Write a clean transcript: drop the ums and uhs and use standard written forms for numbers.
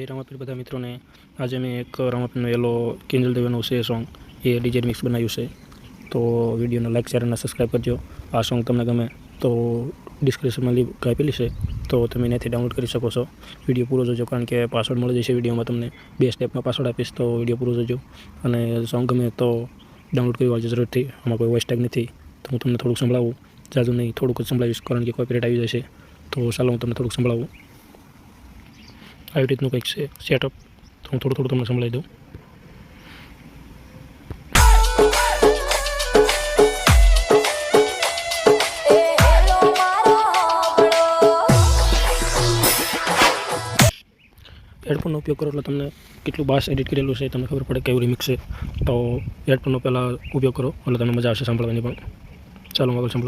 જય રામાપીર બધા મિત્રોને. આજે મેં એક રામાપીરનો એલો કિંજલ દેવનું છે સોંગ, એ ડીજે મિક્સ બનાવ્યું છે. તો વિડીયોને લાઈક શેર અને સબસ્ક્રાઈબ કરજો. આ સોંગ તમને ગમે તો ડિસ્ક્રિપ્શનમાં લિંક આપેલી છે, તો તમે એનાથી ડાઉનલોડ કરી શકો છો. વિડીયો પૂરો જોજો, કારણ કે પાસવર્ડ મળી જશે વિડીયોમાં. તમને 2 સ્ટેપમાં પાસવર્ડ આપીશ, તો વિડીયો પૂરો જોજો. અને સોંગ ગમે તો ડાઉનલોડ કરી વાળજો જરૂરથી. આમાં કોઈ વોઇસ ટેગ નથી, તો હું તમને થોડુંક સંભળાવું. જાજુ નહીં, થોડુંક જ સંભળાવીશ, કારણ કે કોપીરાઇટ આવી જશે. તો ચાલો હું તમને થોડુંક સંભળાવું. આવી રીતનું કંઈક છે સેટઅપ, તો હું થોડું તમને સંભળાવી દઉં. હેડફોનનો ઉપયોગ કરો એટલે તમને કેટલું બાસ એડિટ કરેલું છે તમને ખબર પડે કેવું રિમિક્સ છે. તો હેડફોનનો પહેલાં ઉપયોગ કરો એટલે તમને મજા આવશે સાંભળવાની પણ. ચાલો આગળ સંભળાવો.